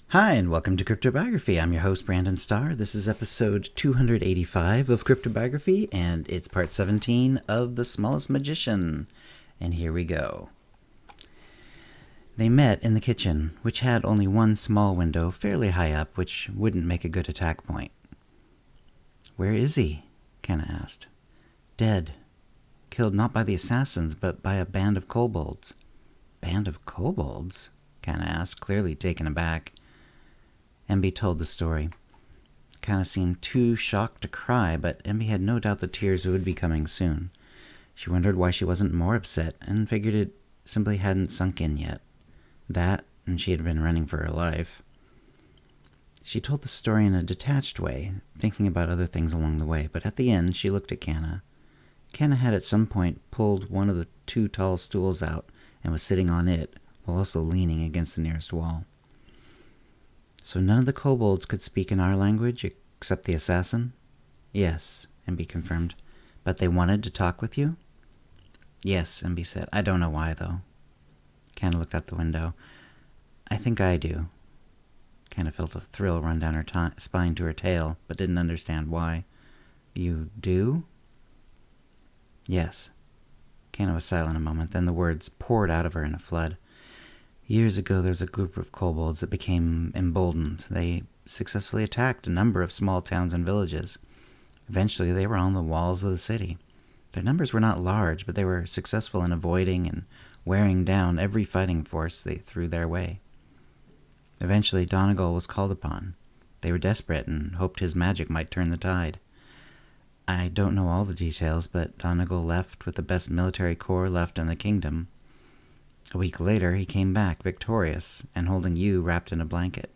Hi, and welcome to CryptoBiography. I'm your host, Brandon Starr. This is episode 285 of CryptoBiography, and it's part 17 of The Smallest Magician. And here we go. They met in the kitchen, which had only one small window fairly high up, which wouldn't make a good attack point. "Where is he?" Kenna asked. "Dead. Killed not by the assassins, but by a band of kobolds." "Band of kobolds?" Kenna asked, clearly taken aback. Emby told the story. Kenna seemed too shocked to cry, but Emby had no doubt the tears would be coming soon. She wondered why she wasn't more upset, and figured it simply hadn't sunk in yet. That, and she had been running for her life. She told the story in a detached way, thinking about other things along the way, but at the end she looked at Kenna. Kenna had at some point pulled one of the two tall stools out and was sitting on it, while also leaning against the nearest wall. "So none of the kobolds could speak in our language, except the assassin?" "Yes," Emby confirmed. "But they wanted to talk with you?" "Yes," Emby said. "I don't know why, though." Kenna looked out the window. "I think I do." Kenna felt a thrill run down her spine to her tail, but didn't understand why. "You do?" "Yes." Kenna was silent a moment, then the words poured out of her in a flood. "Years ago there was a group of kobolds that became emboldened. They successfully attacked a number of small towns and villages. Eventually they were on the walls of the city. Their numbers were not large, but they were successful in avoiding and wearing down every fighting force they threw their way. Eventually Donegal was called upon. They were desperate and hoped his magic might turn the tide. I don't know all the details, but Donegal left with the best military corps left in the kingdom. A week later, he came back victorious and holding you wrapped in a blanket."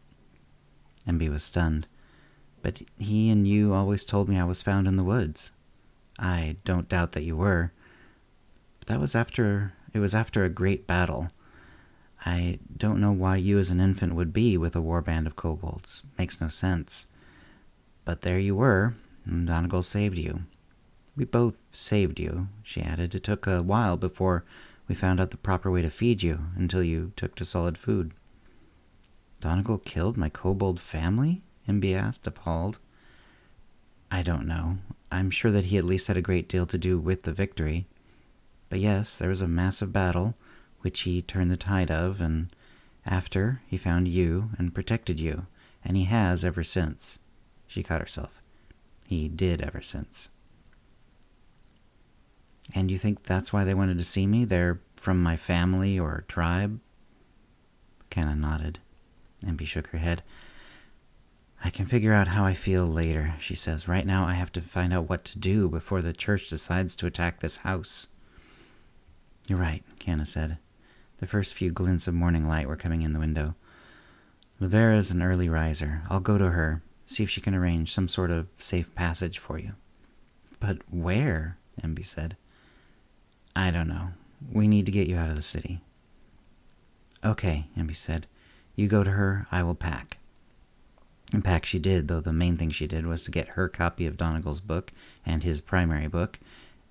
Emby was stunned. "But he and you always told me I was found in the woods." "I don't doubt that you were. But it was after a great battle. I don't know why you as an infant would be with a warband of kobolds. Makes no sense. But there you were, and Donegal saved you. We both saved you," she added. "It took a while before we found out the proper way to feed you, until you took to solid food." "Donegal killed my kobold family?" Emby asked, appalled. "I don't know. I'm sure that he at least had a great deal to do with the victory. But yes, there was a massive battle, which he turned the tide of, and after, he found you and protected you, and he has ever since." She caught herself. "He did ever since." "And you think that's why they wanted to see me? They're from my family or tribe?" Kenna nodded. Emby shook her head. "I can figure out how I feel later," she says. "Right now I have to find out what to do before the church decides to attack this house." "You're right," Kenna said. The first few glints of morning light were coming in the window. "Lavera's an early riser. I'll go to her, see if she can arrange some sort of safe passage for you." "But where?" Emby said. "I don't know. We need to get you out of the city." "Okay," Emby said. "You go to her, I will pack." And pack she did, though the main thing she did was to get her copy of Donegal's book and his primary book,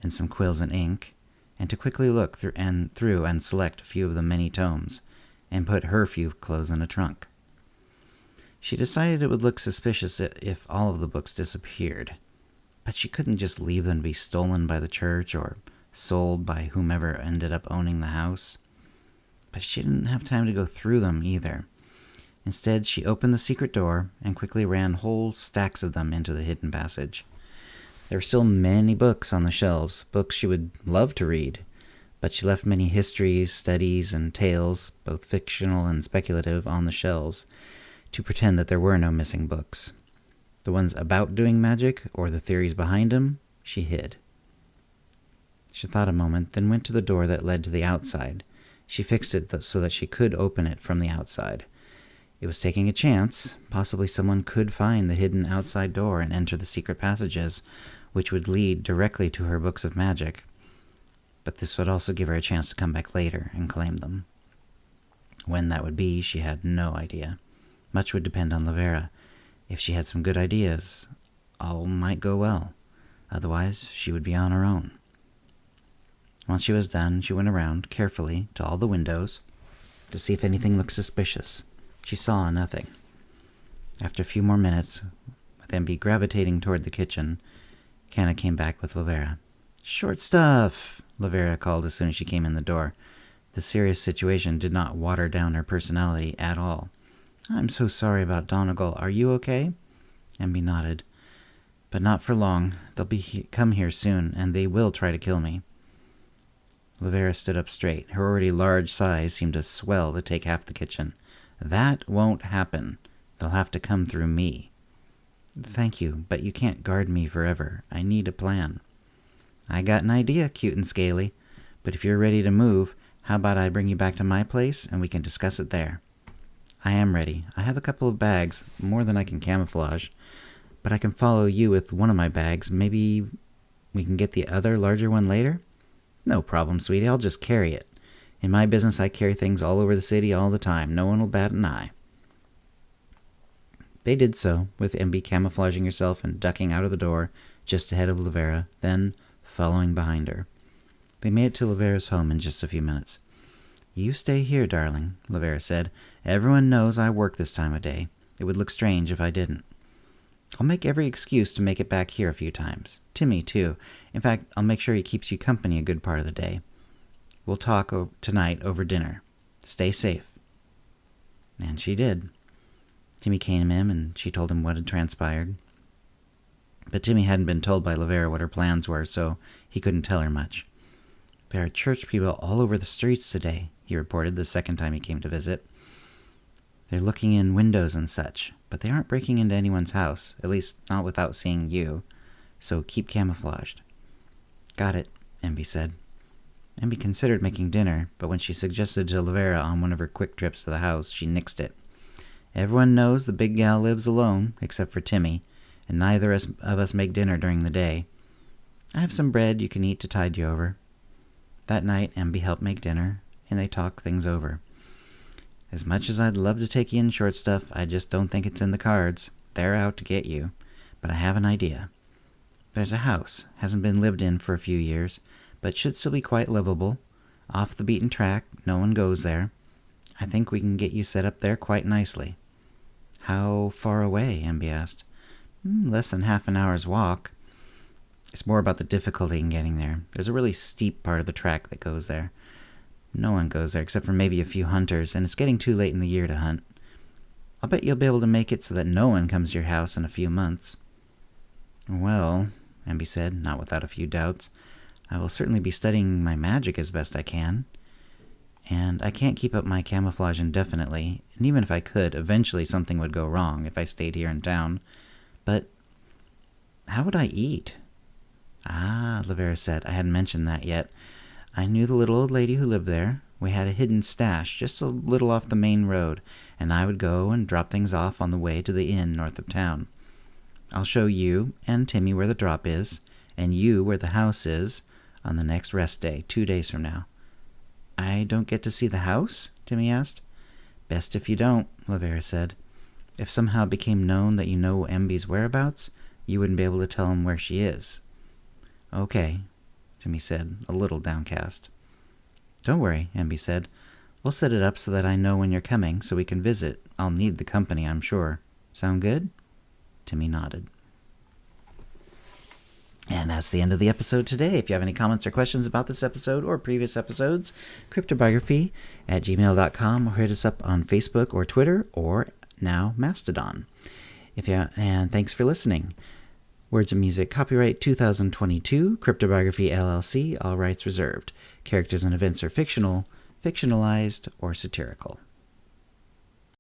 and some quills and ink, and to quickly look through and select a few of the many tomes, and put her few clothes in a trunk. She decided it would look suspicious if all of the books disappeared, but she couldn't just leave them to be stolen by the church or sold by whomever ended up owning the house. But she didn't have time to go through them either. Instead, she opened the secret door and quickly ran whole stacks of them into the hidden passage. There were still many books on the shelves, books she would love to read, but she left many histories, studies, and tales, both fictional and speculative, on the shelves, to pretend that there were no missing books. The ones about doing magic, or the theories behind them, she hid. She thought a moment, then went to the door that led to the outside. She fixed it so that she could open it from the outside. It was taking a chance. Possibly someone could find the hidden outside door and enter the secret passages, which would lead directly to her books of magic. But this would also give her a chance to come back later and claim them. When that would be, she had no idea. Much would depend on Lavera. If she had some good ideas, all might go well. Otherwise, she would be on her own. Once she was done, she went around carefully to all the windows to see if anything looked suspicious. She saw nothing. After a few more minutes, with Emby gravitating toward the kitchen, Canna came back with Lavera. "Short stuff," Lavera called as soon as she came in the door. The serious situation did not water down her personality at all. "I'm so sorry about Donegal. Are you okay?" Emby nodded. "But not for long. They'll come here soon, and they will try to kill me." Lavera stood up straight. Her already large size seemed to swell to take half the kitchen. "That won't happen. They'll have to come through me." "Thank you, but you can't guard me forever. I need a plan." "I got an idea, cute and scaly. But if you're ready to move, how about I bring you back to my place and we can discuss it there?" "I am ready. I have a couple of bags, more than I can camouflage. But I can follow you with one of my bags. Maybe we can get the other, larger one later?" "No problem, sweetie. I'll just carry it. In my business, I carry things all over the city all the time. No one will bat an eye." They did so, with Emby camouflaging herself and ducking out of the door just ahead of Lavera, then following behind her. They made it to Lavera's home in just a few minutes. "You stay here, darling," Lavera said. "Everyone knows I work this time of day. It would look strange if I didn't. I'll make every excuse to make it back here a few times. Timmy, too. In fact, I'll make sure he keeps you company a good part of the day. We'll talk tonight over dinner. Stay safe." And she did. Timmy came in and she told him what had transpired. But Timmy hadn't been told by Lavera what her plans were, so he couldn't tell her much. "There are church people all over the streets today," he reported the second time he came to visit. "They're looking in windows and such, but they aren't breaking into anyone's house, at least not without seeing you, so keep camouflaged." "Got it," Emby said. Emby considered making dinner, but when she suggested to Lavera on one of her quick trips to the house, she nixed it. "Everyone knows the big gal lives alone, except for Timmy, and neither of us make dinner during the day. I have some bread you can eat to tide you over." That night, Emby helped make dinner, and they talked things over. "As much as I'd love to take you in, short stuff, I just don't think it's in the cards. They're out to get you. But I have an idea. There's a house, hasn't been lived in for a few years, but should still be quite livable. Off the beaten track, no one goes there. I think we can get you set up there quite nicely." "How far away?" Emby asked. "Less than half an hour's walk. It's more about the difficulty in getting there. There's a really steep part of the track that goes there. No one goes there except for maybe a few hunters, and it's getting too late in the year to hunt. I'll bet you'll be able to make it so that no one comes to your house in a few months." "Well," Emby said, not without a few doubts, "I will certainly be studying my magic as best I can. And I can't keep up my camouflage indefinitely, and even if I could, eventually something would go wrong if I stayed here in town. But how would I eat?" "Ah," Lavera said, "I hadn't mentioned that yet. I knew the little old lady who lived there. We had a hidden stash just a little off the main road, and I would go and drop things off on the way to the inn north of town. I'll show you and Timmy where the drop is, and you where the house is, on the next rest day, 2 days from now." "I don't get to see the house?" Timmy asked. "Best if you don't," Lavera said. "If somehow it became known that you know Emby's whereabouts, you wouldn't be able to tell him where she is." "Okay," Timmy said, a little downcast. "Don't worry," Emby said. "We'll set it up so that I know when you're coming, so we can visit. I'll need the company, I'm sure. Sound good?" Timmy nodded. And that's the end of the episode today. If you have any comments or questions about this episode or previous episodes, CryptoBiography@gmail.com, or hit us up on Facebook or Twitter, or now Mastodon. And thanks for listening. Words and music, copyright 2022, CryptoBiography LLC, all rights reserved. Characters and events are fictional, fictionalized, or satirical.